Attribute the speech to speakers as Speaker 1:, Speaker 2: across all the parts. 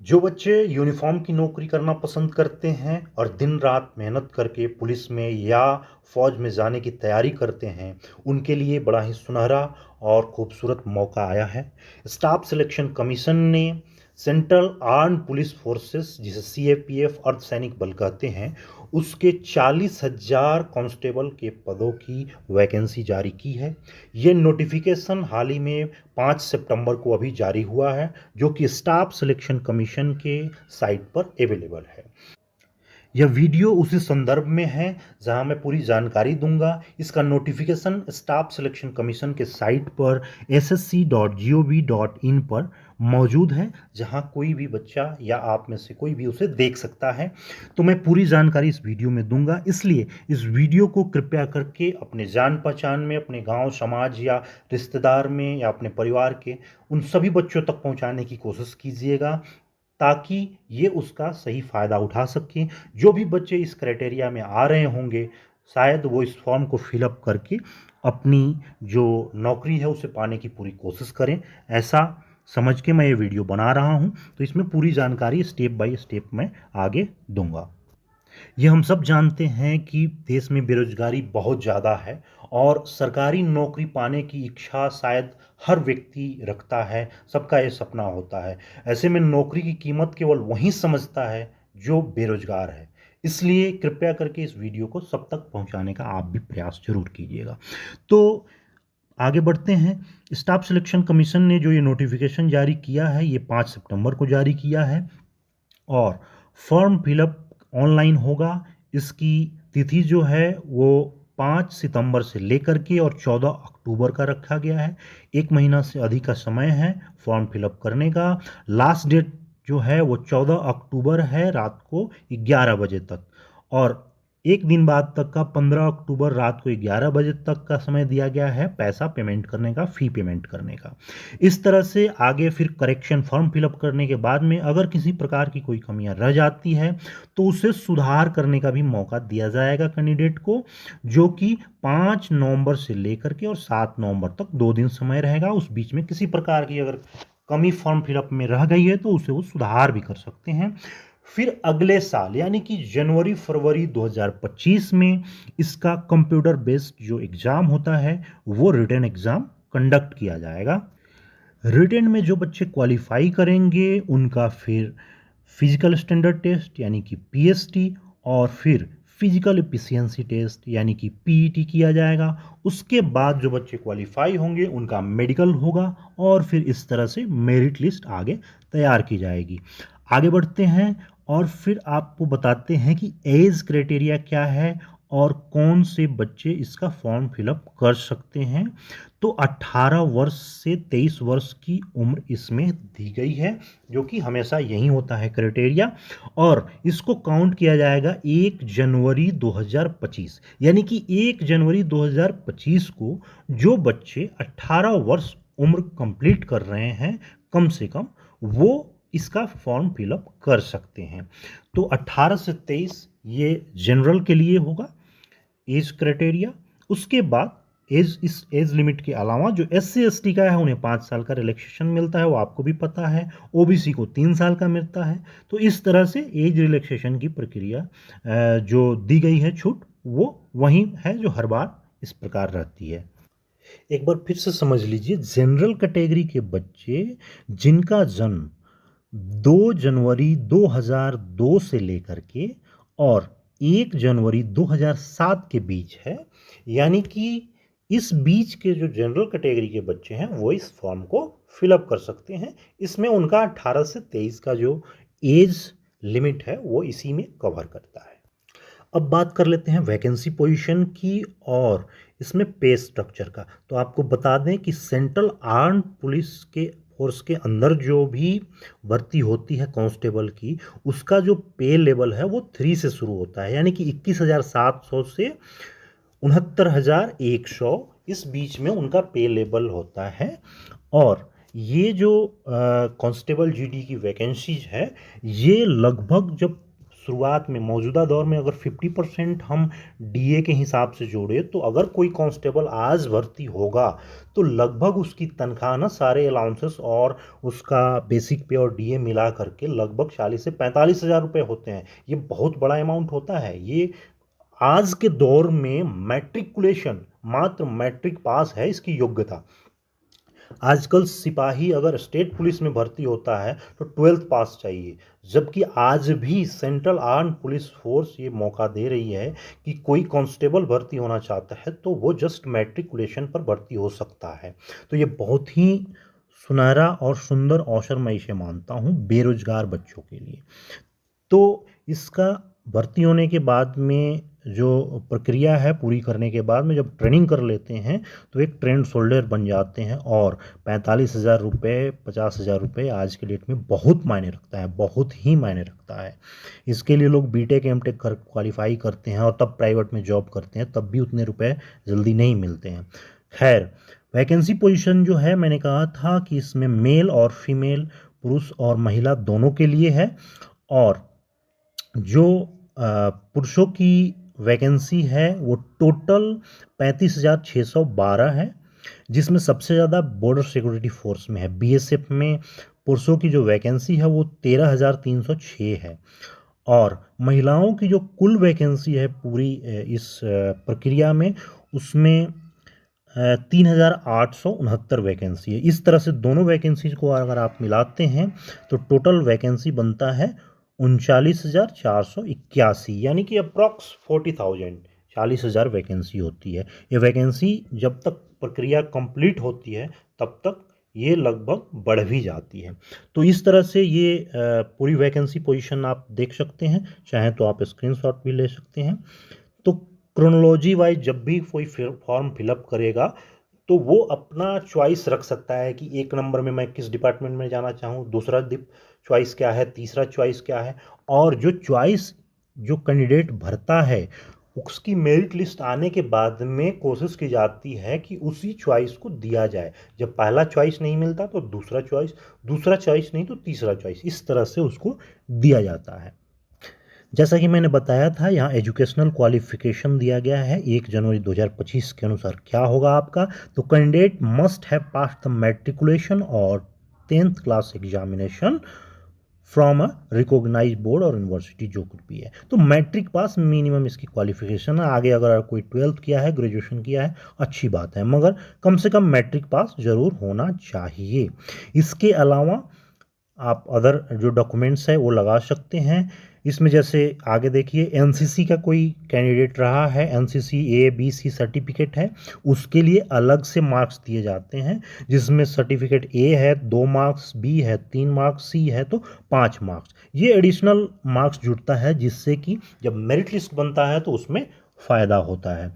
Speaker 1: जो बच्चे यूनिफॉर्म की नौकरी करना पसंद करते हैं और दिन रात मेहनत करके पुलिस में या फौज में जाने की तैयारी करते हैं, उनके लिए बड़ा ही सुनहरा और खूबसूरत मौका आया है। स्टाफ सिलेक्शन कमीशन ने सेंट्रल आर्म्ड पुलिस फोर्सेस, जिसे सीएपीएफ अर्धसैनिक बल कहते हैं, उसके 40,000 कांस्टेबल के पदों की वैकेंसी जारी की है। ये नोटिफिकेशन हाल ही में 5 सितंबर को अभी जारी हुआ है, जो कि स्टाफ सिलेक्शन कमीशन के साइट पर अवेलेबल है। यह वीडियो उसी संदर्भ में है जहां मैं पूरी जानकारी दूंगा। इसका नोटिफिकेशन स्टाफ सिलेक्शन कमीशन के साइट पर ssc.gov.in पर मौजूद है, जहां कोई भी बच्चा या आप में से कोई भी उसे देख सकता है। तो मैं पूरी जानकारी इस वीडियो में दूंगा, इसलिए इस वीडियो को कृपया करके अपने जान पहचान में, अपने गांव समाज या रिश्तेदार में या अपने परिवार के उन सभी बच्चों तक पहुंचाने की कोशिश कीजिएगा, ताकि ये उसका सही फ़ायदा उठा सकें। जो भी बच्चे इस क्राइटेरिया में आ रहे होंगे, शायद वो इस फॉर्म को फिलअप करके अपनी जो नौकरी है उसे पाने की पूरी कोशिश करें। ऐसा समझ के मैं ये वीडियो बना रहा हूँ, तो इसमें पूरी जानकारी स्टेप बाय स्टेप मैं आगे दूंगा। ये हम सब जानते हैं कि देश में बेरोजगारी बहुत ज़्यादा है और सरकारी नौकरी पाने की इच्छा शायद हर व्यक्ति रखता है, सबका ये सपना होता है। ऐसे में नौकरी की कीमत केवल वही समझता है जो बेरोजगार है। इसलिए कृपया करके इस वीडियो को सब तक पहुंचाने का आप भी प्रयास जरूर कीजिएगा। तो आगे बढ़ते हैं। स्टाफ सिलेक्शन कमीशन ने जो ये नोटिफिकेशन जारी किया है, ये 5 सितंबर को जारी किया है और फॉर्म फिलअप ऑनलाइन होगा। इसकी तिथि जो है वो 5 सितंबर से लेकर के और 14 अक्टूबर का रखा गया है। 1 महीना से अधिक का समय है फॉर्म फिलअप करने का। लास्ट डेट जो है वो 14 अक्टूबर है, रात को 11 बजे तक। और एक दिन बाद तक का 15 अक्टूबर रात को 11 बजे तक का समय दिया गया है पैसा पेमेंट करने का, फ़ी पेमेंट करने का। इस तरह से आगे फिर करेक्शन फॉर्म फिलअप करने के बाद में अगर किसी प्रकार की कोई कमियां रह जाती है तो उसे सुधार करने का भी मौका दिया जाएगा कैंडिडेट को, जो कि 5 नवंबर से लेकर के और 7 नवंबर तक 2 दिन समय रहेगा। उस बीच में किसी प्रकार की अगर कमी फॉर्म फिलअप में रह गई है तो उसे वो सुधार भी कर सकते हैं। फिर अगले साल यानी कि जनवरी फरवरी 2025 में इसका कंप्यूटर बेस्ड जो एग्ज़ाम होता है वो रिटन एग्ज़ाम कंडक्ट किया जाएगा। रिटन में जो बच्चे क्वालिफाई करेंगे उनका फिर फिजिकल स्टैंडर्ड टेस्ट यानी कि पीएसटी और फिर फिजिकल एफिशिएंसी टेस्ट यानी कि पीईटी किया जाएगा। उसके बाद जो बच्चे क्वालिफाई होंगे उनका मेडिकल होगा और फिर इस तरह से मेरिट लिस्ट आगे तैयार की जाएगी। आगे बढ़ते हैं और फिर आपको बताते हैं कि एज क्राइटेरिया क्या है और कौन से बच्चे इसका फॉर्म फिलअप कर सकते हैं। तो 18 वर्ष से 23 वर्ष की उम्र इसमें दी गई है, जो कि हमेशा यही होता है क्राइटेरिया। और इसको काउंट किया जाएगा 1 जनवरी 2025, यानी कि 1 जनवरी 2025 को जो बच्चे 18 वर्ष उम्र कंप्लीट कर रहे हैं कम से कम, वो इसका फॉर्म फिलअप कर सकते हैं। तो 18 से 23 ये जनरल के लिए होगा एज क्राइटेरिया। उसके बाद इस एज लिमिट के अलावा जो SC ST का है उन्हें 5 साल का रिलैक्सेशन मिलता है, वो आपको भी पता है। OBC को 3 साल का मिलता है। तो इस तरह से एज रिलैक्सेशन की प्रक्रिया जो दी गई है छूट, वो वही है जो हर बार इस प्रकार रहती है। एक बार फिर से समझ लीजिए, जनरल कैटेगरी के बच्चे जिनका जन्म 2 जनवरी 2002 से लेकर के और 1 जनवरी 2007 के बीच है, यानी कि इस बीच के जो जनरल कैटेगरी के बच्चे हैं वो इस फॉर्म को फिलअप कर सकते हैं। इसमें उनका 18 से 23 का जो एज लिमिट है वो इसी में कवर करता है। अब बात कर लेते हैं वैकेंसी पोजीशन की और इसमें पे स्ट्रक्चर का। तो आपको बता दें कि सेंट्रल आर्म्ड पुलिस के फोर्स के अंदर जो भी भर्ती होती है कांस्टेबल की, उसका जो पे लेवल है वो 3 से शुरू होता है, यानी कि 21,700 से 69,100, इस बीच में उनका पे लेवल होता है। और ये जो कांस्टेबल जीडी की वैकेंसीज है, ये लगभग जब शुरुआत में मौजूदा दौर में अगर 50% हम डीए के हिसाब से जोड़े तो अगर कोई कांस्टेबल आज भर्ती होगा तो लगभग उसकी तनख्वाह ना सारे अलाउंसेस और उसका बेसिक पे और डीए मिला करके लगभग 40 से 45 हज़ार रुपये होते हैं। ये बहुत बड़ा अमाउंट होता है। ये आज के दौर में मैट्रिकुलेशन, मात्र मैट्रिक पास है इसकी योग्यता। आजकल सिपाही अगर स्टेट पुलिस में भर्ती होता है तो 12th पास चाहिए, जबकि आज भी सेंट्रल आर्म पुलिस फोर्स ये मौका दे रही है कि कोई कांस्टेबल भर्ती होना चाहता है तो वो जस्ट मैट्रिकुलेशन पर भर्ती हो सकता है। तो ये बहुत ही सुनहरा और सुंदर अवसर मैं इसे मानता हूँ बेरोजगार बच्चों के लिए। तो इसका भर्ती होने के बाद में जो प्रक्रिया है पूरी करने के बाद में जब ट्रेनिंग कर लेते हैं तो एक ट्रेंड सोल्जर बन जाते हैं और 45 हज़ार रुपये 50 हज़ार रुपये आज के डेट में बहुत मायने रखता है, बहुत ही मायने रखता है। इसके लिए लोग बीटेक एमटेक कर क्वालिफाई करते हैं और तब प्राइवेट में जॉब करते हैं, तब भी उतने रुपए जल्दी नहीं मिलते हैं। खैर, वैकेंसी पोजीशन जो है मैंने कहा था कि इसमें मेल और फीमेल, पुरुष और महिला दोनों के लिए है। और जो पुरुषों की वैकेंसी है वो टोटल 35,612 है, जिसमें सबसे ज़्यादा बॉर्डर सिक्योरिटी फोर्स में है। बीएसएफ में पुरुषों की जो वैकेंसी है वो 13,306 है और महिलाओं की जो कुल वैकेंसी है पूरी इस प्रक्रिया में उसमें 3,869 वैकेंसी है। इस तरह से दोनों वैकेंसीज को अगर आप मिलाते हैं तो टोटल वैकेंसी बनता है 39,481, यानी कि अप्रॉक्स 40,000, 40,000 वैकेंसी होती है। ये वैकेंसी जब तक प्रक्रिया कंप्लीट होती है तब तक ये लगभग बढ़ भी जाती है। तो इस तरह से ये पूरी वैकेंसी पोजीशन आप देख सकते हैं, चाहे तो आप स्क्रीनशॉट भी ले सकते हैं। तो क्रोनोलॉजी वाइज जब भी कोई फॉर्म फिलअप करेगा तो वो अपना चॉइस रख सकता है कि एक नंबर में मैं किस डिपार्टमेंट में जाना चाहूँ, दूसरा चॉइस क्या है, तीसरा चॉइस क्या है। और जो चॉइस जो कैंडिडेट भरता है उसकी मेरिट लिस्ट आने के बाद में कोशिश की जाती है कि उसी चॉइस को दिया जाए। जब पहला चॉइस नहीं मिलता तो दूसरा चॉइस, दूसरा चॉइस नहीं तो तीसरा चॉइस, इस तरह से उसको दिया जाता है। जैसा कि मैंने बताया था यहाँ एजुकेशनल क्वालिफिकेशन दिया गया है 1 जनवरी 2025 के अनुसार क्या होगा आपका। तो candidate must have pass the matriculation और 10th class examination from a recognise board और यूनिवर्सिटी जो कुछ भी है। तो मैट्रिक पास मिनिमम इसकी क्वालिफिकेशन है। आगे अगर कोई 12th किया है, ग्रेजुएशन किया है, अच्छी बात है, मगर कम से कम मैट्रिक पास जरूर होना चाहिए। इसके अलावा आप अदर जो डॉक्यूमेंट्स है वो लगा सकते हैं इसमें। जैसे आगे देखिए एनसीसी का कोई कैंडिडेट रहा है, NCC A B C certificate है, उसके लिए अलग से मार्क्स दिए जाते हैं, जिसमें सर्टिफिकेट ए है 2 मार्क्स, बी है 3 मार्क्स, सी है तो 5 मार्क्स। ये एडिशनल मार्क्स जुड़ता है जिससे कि जब मेरिट लिस्ट बनता है तो उसमें फ़ायदा होता है।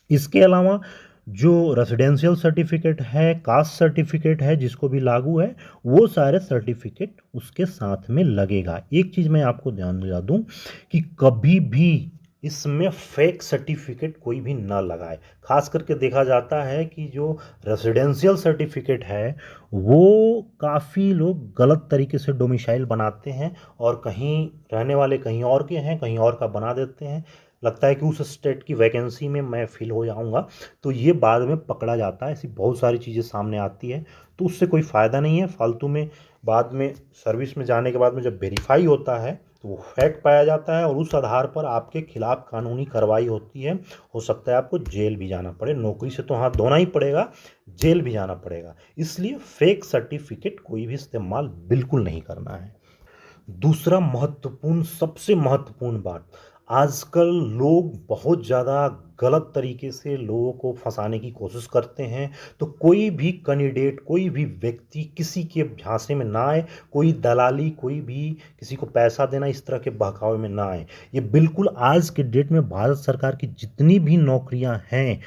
Speaker 1: इसके अलावा जो रेजिडेंशियल सर्टिफिकेट है, कास्ट सर्टिफिकेट है जिसको भी लागू है, वो सारे सर्टिफिकेट उसके साथ में लगेगा। एक चीज़ मैं आपको ध्यान दिला दूं कि कभी भी इसमें फेक सर्टिफिकेट कोई भी ना लगाए। खास करके देखा जाता है कि जो रेजिडेंशियल सर्टिफिकेट है वो काफ़ी लोग गलत तरीके से डोमिसाइल बनाते हैं और कहीं रहने वाले कहीं और के हैं, कहीं और का बना देते हैं। लगता है कि उस स्टेट की वैकेंसी में मैं फिल हो जाऊंगा, तो ये बाद में पकड़ा जाता है। ऐसी बहुत सारी चीज़ें सामने आती है, तो उससे कोई फ़ायदा नहीं है फालतू में। बाद में सर्विस में जाने के बाद में जब वेरीफाई होता है तो वो फैक्ट पाया जाता है और उस आधार पर आपके खिलाफ कानूनी कार्रवाई होती है। हो सकता है आपको जेल भी जाना पड़े, नौकरी से तो हाथ धोना ही पड़ेगा, जेल भी जाना पड़ेगा। इसलिए फेक सर्टिफिकेट कोई भी इस्तेमाल बिल्कुल नहीं करना है। दूसरा महत्वपूर्ण, सबसे महत्वपूर्ण बात, आजकल लोग बहुत ज़्यादा गलत तरीके से लोगों को फंसाने की कोशिश करते हैं। तो कोई भी कैंडिडेट, कोई भी व्यक्ति किसी के झांसे में ना आए, कोई दलाली, कोई भी किसी को पैसा देना, इस तरह के बहकावे में ना आए। ये बिल्कुल आज के डेट में भारत सरकार की जितनी भी नौकरियां हैं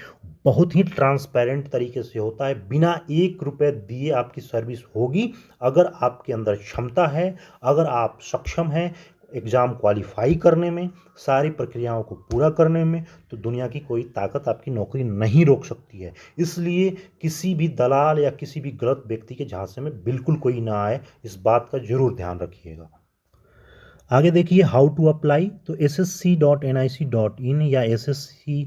Speaker 1: बहुत ही ट्रांसपेरेंट तरीके से होता है। बिना 1 रुपये दिए आपकी सर्विस होगी। अगर आपके अंदर क्षमता है, अगर आप सक्षम हैं एग्ज़ाम क्वालिफाई करने में, सारी प्रक्रियाओं को पूरा करने में, तो दुनिया की कोई ताकत आपकी नौकरी नहीं रोक सकती है। इसलिए किसी भी दलाल या किसी भी गलत व्यक्ति के झांसे में बिल्कुल कोई ना आए, इस बात का ज़रूर ध्यान रखिएगा। आगे देखिए हाउ टू अप्लाई, तो ssc.nic.in या एसएससी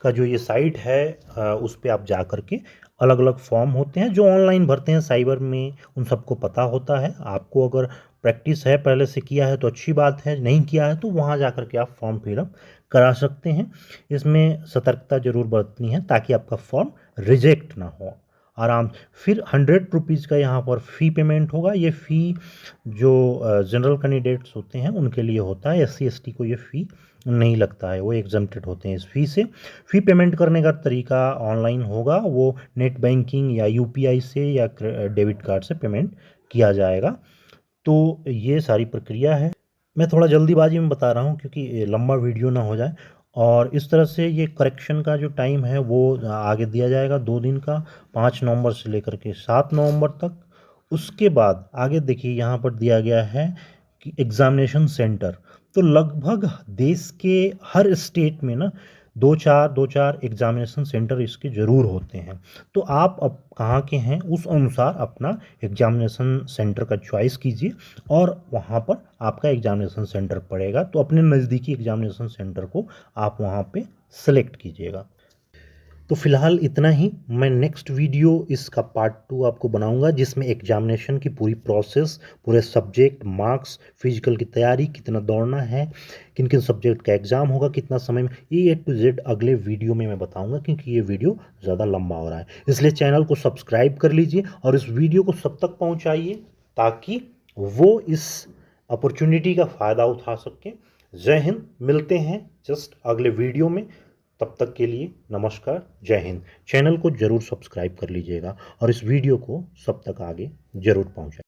Speaker 1: का जो ये साइट है उस पे आप जा कर के अलग अलग फॉर्म होते हैं जो ऑनलाइन भरते हैं साइबर में, उन सबको पता होता है। आपको अगर प्रैक्टिस है, पहले से किया है तो अच्छी बात है, नहीं किया है तो वहाँ जा कर के आप फॉर्म फिलअप करा सकते हैं। इसमें सतर्कता जरूर बरतनी है ताकि आपका फॉर्म रिजेक्ट ना हो। आराम फिर 100 रुपीज़ का यहाँ पर फ़ी पेमेंट होगा। ये फ़ी जो जनरल कैंडिडेट्स होते हैं उनके लिए होता है, SC ST को ये फ़ी नहीं लगता है, वो एग्जम्प्टेड होते हैं इस फ़ी से। फ़ी पेमेंट करने का तरीका ऑनलाइन होगा, वो नेट बैंकिंग या UPI से या डेबिट कार्ड से पेमेंट किया जाएगा। तो ये सारी प्रक्रिया है। मैं थोड़ा जल्दीबाजी में बता रहा हूँ क्योंकि ये लंबा वीडियो ना हो जाए। और इस तरह से ये करेक्शन का जो टाइम है वो आगे दिया जाएगा 2 दिन का, 5 नवंबर से लेकर के 7 नवंबर तक। उसके बाद आगे देखिए यहाँ पर दिया गया है कि एग्ज़ामिनेशन सेंटर, तो लगभग देश के हर स्टेट में ना दो चार एग्ज़ामिनेशन सेंटर इसके ज़रूर होते हैं। तो आप अब कहाँ के हैं उस अनुसार अपना एग्ज़ामिनेशन सेंटर का चॉइस कीजिए और वहाँ पर आपका एग्ज़ामिनेशन सेंटर पड़ेगा, तो अपने नज़दीकी एग्ज़ामिनेशन सेंटर को आप वहाँ पे सेलेक्ट कीजिएगा। तो फ़िलहाल इतना ही। मैं नेक्स्ट वीडियो इसका पार्ट 2 आपको बनाऊंगा जिसमें एग्जामिनेशन की पूरी प्रोसेस, पूरे सब्जेक्ट, मार्क्स, फिजिकल की तैयारी, कितना दौड़ना है, किन किन सब्जेक्ट का एग्ज़ाम होगा, कितना समय में, ये A to Z अगले वीडियो में मैं बताऊंगा क्योंकि ये वीडियो ज़्यादा लंबा हो रहा है। इसलिए चैनल को सब्सक्राइब कर लीजिए और इस वीडियो को सब तक पहुँचाइए ताकि वो इस अपॉर्चुनिटी का फ़ायदा उठा सकें। जय हिंद, मिलते हैं जस्ट अगले वीडियो में। तब तक के लिए नमस्कार, जय हिंद। चैनल को ज़रूर सब्सक्राइब कर लीजिएगा और इस वीडियो को सब तक आगे ज़रूर पहुँचाएं।